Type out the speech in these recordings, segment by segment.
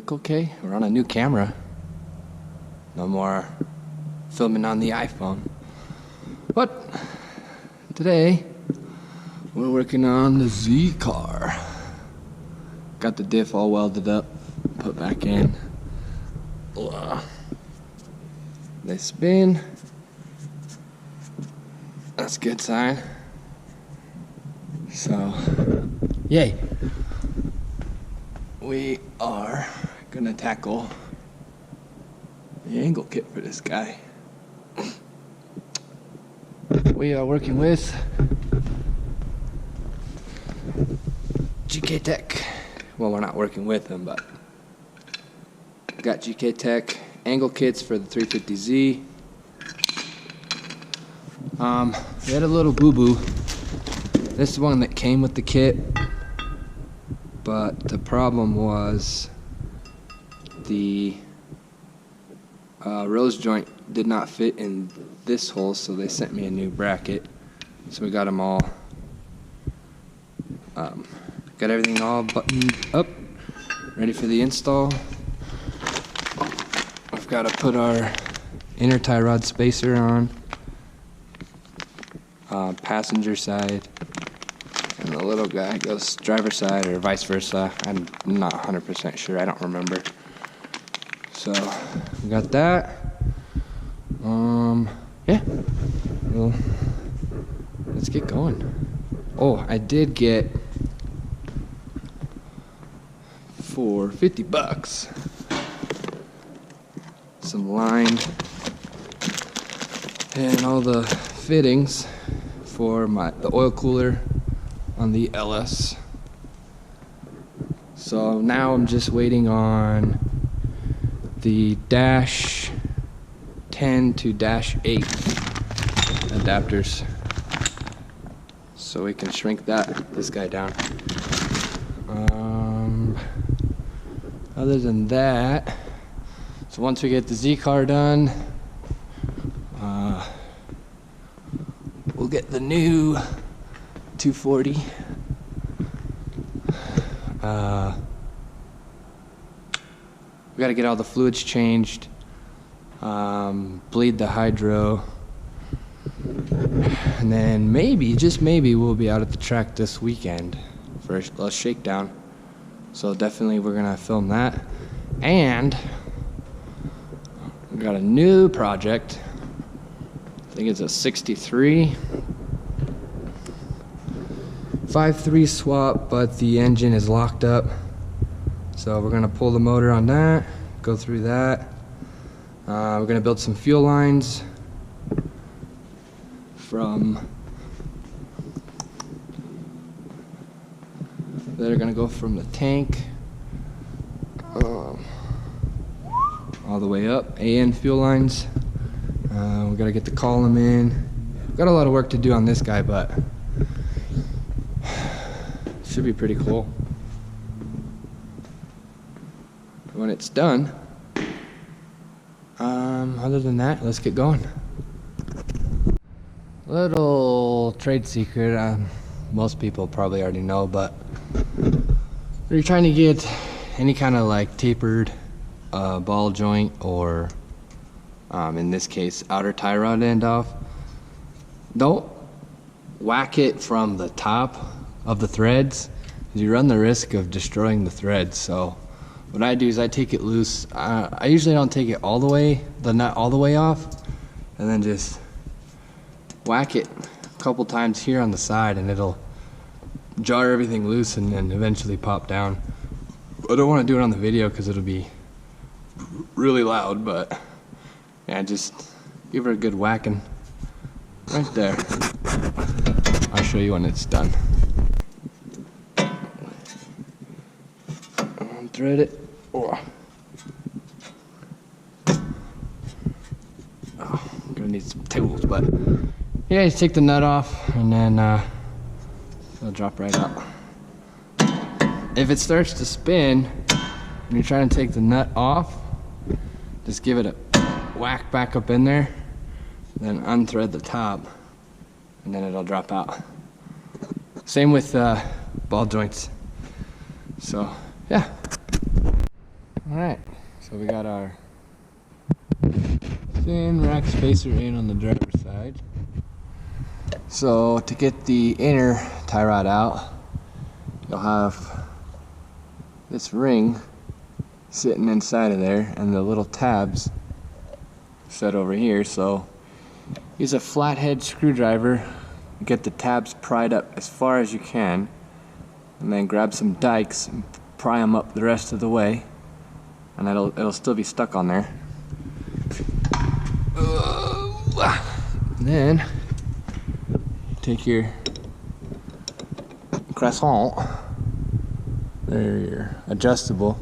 look okay. We're on a new camera. No more filming on the iPhone. But today we're working on the Z car. Got the diff all welded up, put back in. They spin. That's a good sign. So, yay. We are gonna tackle the angle kit for this guy. We are working with GKTech. Well, we're not working with them, but got GKTech angle kits for the 350Z. We had a little boo-boo. This is one that came with the kit, but the problem was the rose joint did not fit in this hole, so they sent me a new bracket. So we got them all, got everything all buttoned up, ready for the install. We've got to put our inner tie rod spacer on, passenger side, and the little guy goes driver's side or vice versa. I'm not 100% sure, I don't remember. So we got that. Yeah, well, let's get going. Oh, I did get for $50 some line and all the fittings for the oil cooler on the LS. So now I'm just waiting on the dash 10 to dash 8 adapters so we can shrink this guy down. Other than that, so once we get the Z car done, we'll get the new 240. We got to get all the fluids changed, bleed the hydro, and then maybe, just maybe, we'll be out at the track this weekend for a shakedown. So definitely we're gonna film that. And we got a new project. I think it's a 63 5.3 swap, but the engine is locked up. So we're gonna pull the motor on that, go through that. We're gonna build some fuel lines that are gonna go from the tank all the way up, AN fuel lines. We gotta get the column in. We've got a lot of work to do on this guy, but should be pretty cool when it's done. Other than that, let's get going. Little trade secret, most people probably already know, but if you're trying to get any kind of like tapered ball joint, or in this case outer tie rod end off, don't whack it from the top of the threads, because you run the risk of destroying the threads. So what I do is I take it loose. I usually don't take it all the way, the nut all the way off, and then just whack it a couple times here on the side, and it'll jar everything loose and then eventually pop down. I don't want to do it on the video because it'll be really loud, but yeah, just give her a good whacking right there. I'll show you when it's done. Thread it. Oh, I'm gonna need some tools, but yeah, just take the nut off and then it'll drop right out. If it starts to spin and you're trying to take the nut off, just give it a whack back up in there, then unthread the top, and then it'll drop out. Same with ball joints. So yeah. Alright, so we got our thin rack spacer in on the driver's side. So to get the inner tie rod out, you'll have this ring sitting inside of there and the little tabs set over here. So use a flathead screwdriver, get the tabs pried up as far as you can, and then grab some dikes and pry them up the rest of the way, and it'll still be stuck on there. And then take your croissant, there, your adjustable,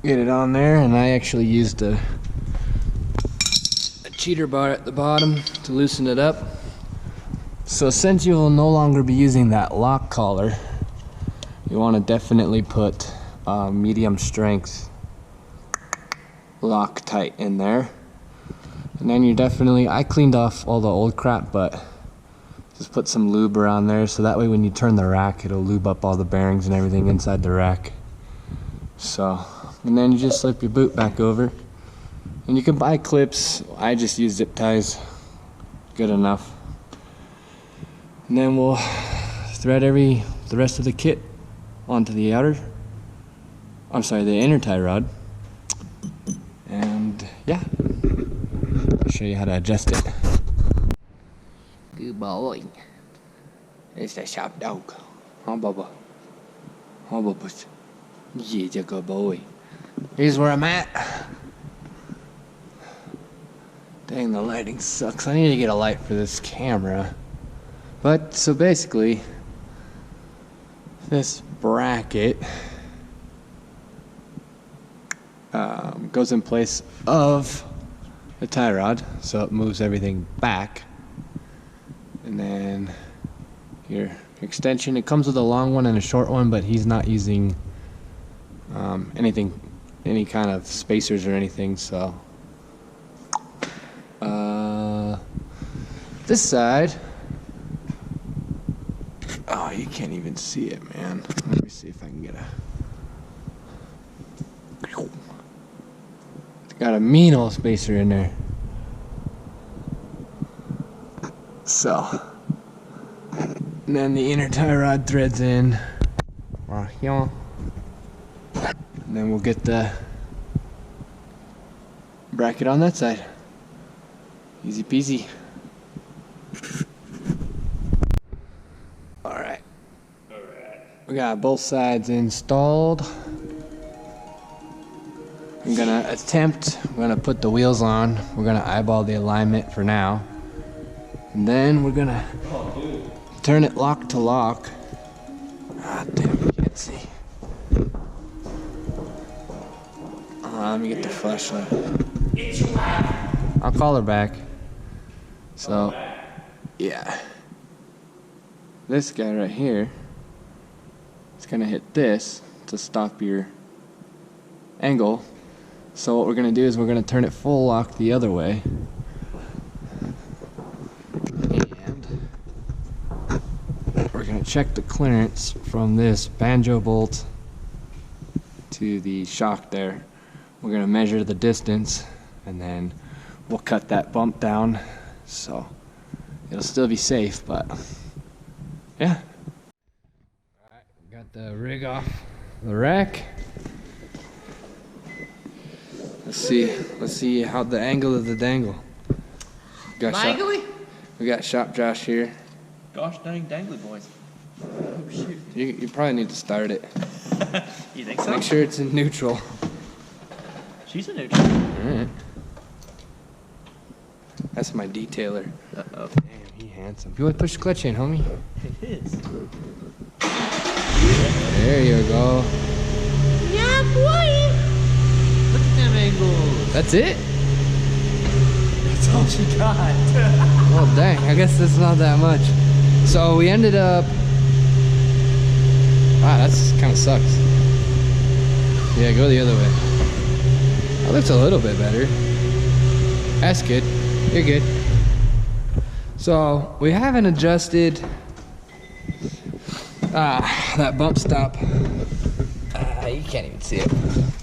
get it on there, and I actually used a cheater bar at the bottom to loosen it up. So since you will no longer be using that lock collar, you want to definitely put medium strength Loctite in there. And then you definitely, I cleaned off all the old crap, but just put some lube around there so that way when you turn the rack, it'll lube up all the bearings and everything inside the rack. So, and then you just slip your boot back over. And you can buy clips. I just use zip ties. Good enough. And then we'll thread the rest of the kit onto the the inner tie rod. And yeah, I'll show you how to adjust it. Good boy. It's a sharp dog. Huh, Bubba? Huh, Bubba? He's a good boy. Here's where I'm at. Dang, the lighting sucks. I need to get a light for this camera. But, so basically, this bracket goes in place of the tie rod, so it moves everything back. And then your extension, it comes with a long one and a short one, but he's not using any kind of spacers or anything, so this side, oh, you can't even see it, man. Let me see if I can get got a mean old spacer in there. So, and then the inner tie rod threads in right here. And then we'll get the bracket on that side. Easy peasy. Alright. We got both sides installed. I'm gonna put the wheels on. We're gonna eyeball the alignment for now. And then we're gonna turn it lock to lock. Ah, damn, you can't see. Let me get the flashlight. I'll call her back. So, yeah. This guy right here is gonna hit this to stop your angle. So what we're gonna do is we're gonna turn it full lock the other way. And we're gonna check the clearance from this banjo bolt to the shock there. We're gonna measure the distance and then we'll cut that bump down so it'll still be safe, but yeah. Alright, got the rig off the rack. Let's see how the angle of the dangle. We got Shop Josh here. Gosh dang dangly boys. Oh shoot. You probably need to start it. You think so? Make sure it's in neutral. She's a neutral. Alright. That's my detailer. Uh-oh. Damn, he handsome. You want to push the clutch in, homie? It is. There you go. Yeah, boy! Look at them angles. That's it? That's all she got. Oh, dang. I guess that's not that much. So we ended up... Wow, that's kind of sucks. Yeah, go the other way. That looks a little bit better. That's good. You're good. So we haven't adjusted that bump stop. You can't even see it.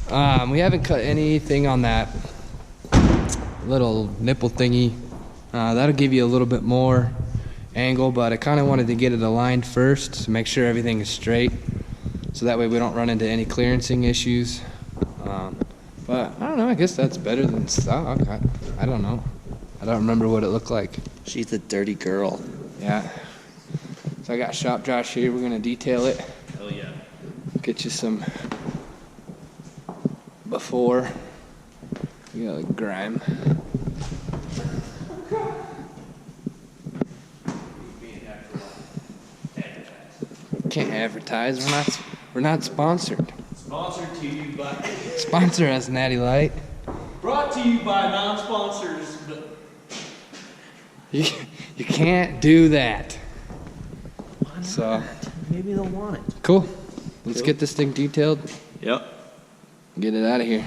We haven't cut anything on that little nipple thingy. That'll give you a little bit more angle, but I kind of wanted to get it aligned first to make sure everything is straight, so that way we don't run into any clearancing issues. But I don't know, I guess that's better than stock. I don't know. I don't remember what it looked like. She's a dirty girl. Yeah. So I got Shop Josh here. We're gonna detail it. Hell yeah. Get you some before. You got like grime. Can't advertise. We're not sponsored. Sponsored to you by. Sponsor us, Natty Light. Brought to you by non-sponsors. But You can't do that. why not? So Maybe they'll want it. cool. Let's Cool. get this thing detailed. Yep. Get it out of here.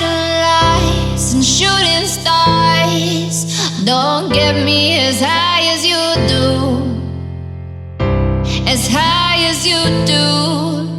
Satellites and shooting stars don't get me as high as you do, as high as you do.